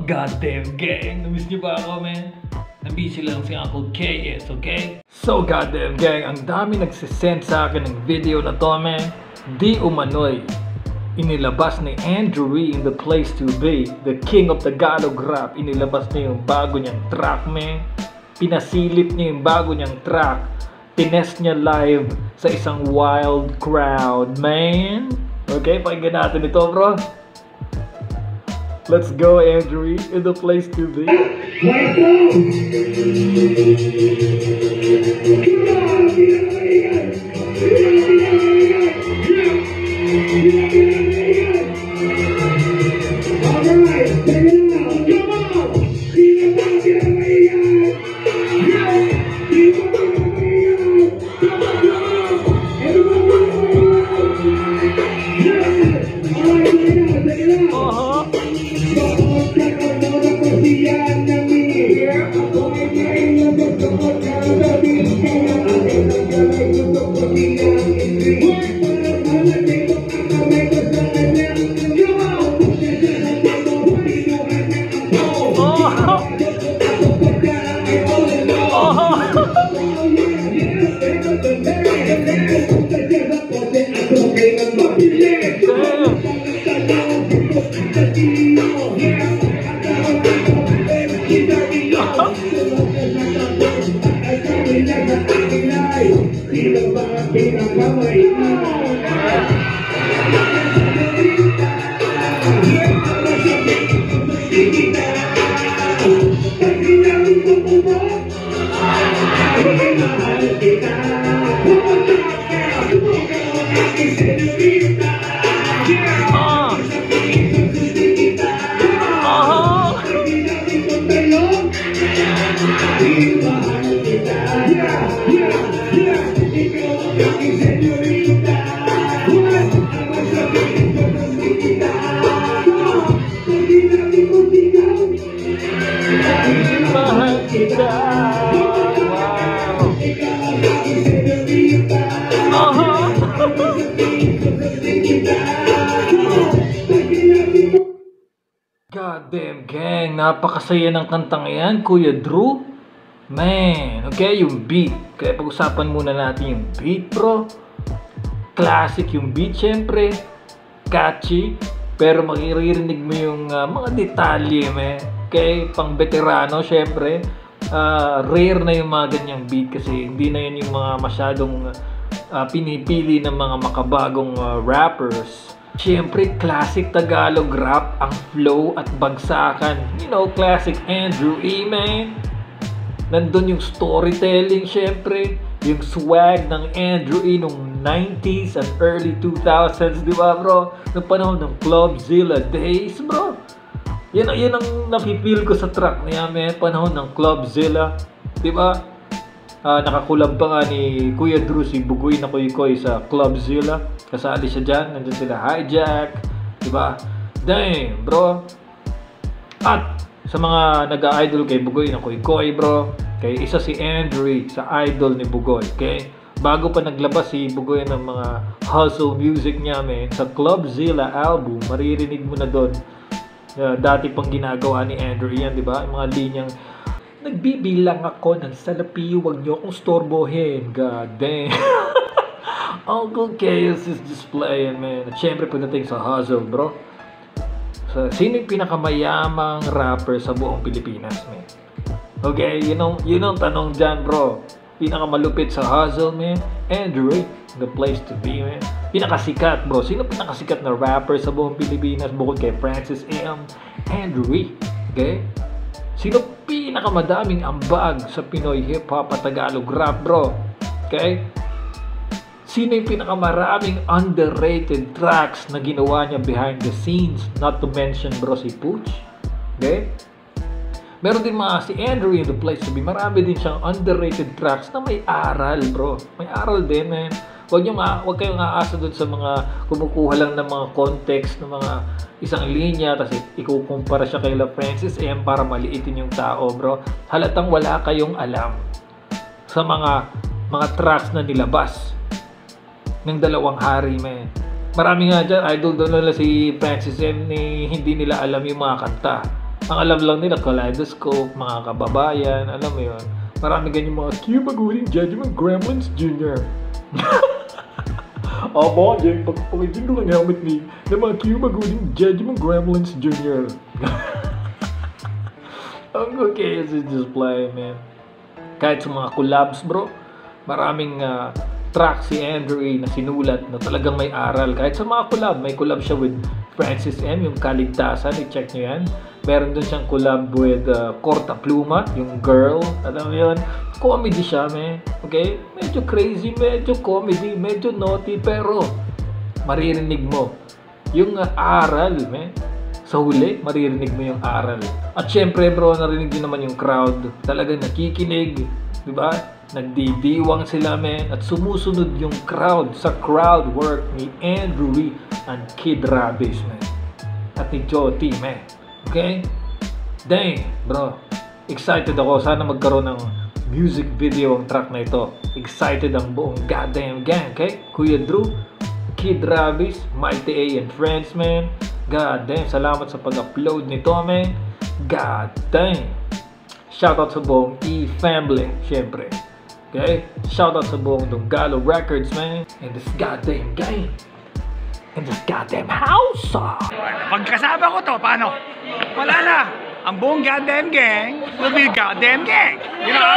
Goddamn gang, namiss niyo ba ako, man? Nabisi lang si Uncle KS, okay? So goddamn gang, ang dami nagsisend sa akin ng video na to, man. Di umano'y inilabas ni Andrew Ree in The Place to Be, the king of Tagalog rap. Inilabas niya yung bago niyang track, man. Pinasilip niya yung bago niyang track. Tinest niya live sa isang wild crowd, man. Okay, pakinggan natin ito, bro. Let's go, Andrew, in The Place to Be. Let's go! Alright, take it out, come on! Goddamn gang, napakasaya ng kantang yan, Kuya Drew. Man, okay, yung beat. Kaya pag-usapan muna natin yung beat, bro. Classic yung beat, syempre. Catchy. Pero makiririnig mo yung mga detalye, man. Okay, pang veterano, syempre. Rare na yung mga ganyang beat kasi hindi na yun yung mga masyadong pinipili ng mga makabagong rappers. Siyempre, classic Tagalog rap, ang flow at bagsakan. You know, classic Andrew E, man. Nandun yung storytelling, siyempre. Yung swag ng Andrew E nung 90s and early 2000s, di ba, bro? Noong panahon ng Clubzilla days, bro. Yan ang napipil ko sa track niya, man. Panahon ng Clubzilla, di ba? Nakakulab pa nga ni Kuya Drew si Bugoy na Koy sa Clubzilla. Kasali siya dyan. Nandun sila Hijack. Diba? Damn, bro. At sa mga nag-idol kay Bugoy na Koy, bro. Kay isa si Andrew sa idol ni Bugoy. Okay? Bago pa naglabas si Bugoy ng mga hustle music niya, man. Sa Clubzilla album, maririnig mo na doon. Dati pang ginagawa ni Andrew yan, diba? Yung mga linyang nagbibilang ako ng salapi, huwag niyo akong storbohin. God damn. Uncle Chaos is just playing, man. At syempre pagdating sa hustle, bro. So, sino yung pinakamayamang rapper sa buong Pilipinas, man? Okay, yun ang tanong dyan, bro. Pinakamalupit sa hustle, man? Andrew Ree, The Place to Be, man. Pinakasikat, bro. Sino pinakasikat na rapper sa buong Pilipinas bukod kay Francis M? Andrew Ree. Okay? Sino pinakamadaming ambag sa Pinoy hip-hop at Tagalog rap, bro? Okay? Sino yung pinakamaraming underrated tracks na ginawa niya behind the scenes? Not to mention, bro, si Pooch. Okay? Meron din si Andrew in The Place to Be. Marami din siyang underrated tracks na may aral, bro. May aral din, man. Huwag kayong aasa doon sa mga kumukuha lang ng mga context ng mga isang linya kasi ikukumpara siya kay La Francis M para maliitin yung tao, bro. Halatang wala kayong alam sa mga tracks na nilabas ng dalawang hari, man. Marami nga dyan, idol doon nila si Francis M, hindi nila alam yung mga kanta. Ang alam lang nila, Kaleidoscope, mga kababayan, alam mo yun. Marami ganyan mga Cuba Gooding Judgment Gremlins Jr. Aba, yung pagpapakitin ko ng helmet ni ng mga Cuba Gooding Judgment Gremlins Jr. Ang okay sa display, man. Kahit sa mga collabs, bro, maraming track si Andrew A na sinulat na talagang may aral. Kahit sa mga collab, may collab siya with Francis M, yung Kaligtasan, i-check nyo yan. Meron dun siyang collab with Corta Pluma, yung Girl, alam mo yun. Comedy siya, man. Okay? Medyo crazy, medyo comedy, medyo naughty, pero maririnig mo yung aral, man. Sa huli, maririnig mo yung aral. At syempre, bro, narinig din naman yung crowd. Talagang nakikinig, di ba? Nagdidiwang sila, man. At sumusunod yung crowd sa crowd work ni Andrew Lee and Kid Rabis, man. At ni Joti, man. Okay? Dang, bro. Excited ako. Sana magkaroon ng music video ang track na ito. Excited ang buong goddamn gang, okay? Kuya Drew, Kid Rabis, Mighty A and friends, man. God damn, salamat sa pag-upload nito, man. God damn. Shoutout sa buong E-family, syempre. Okay? Shoutout sa buong Donggalo Records, man. And this goddamn gang. In this goddamn house. Pagkasama ko to, paano? Wala na. Ang buong goddamn gang will be goddamn gang. You know?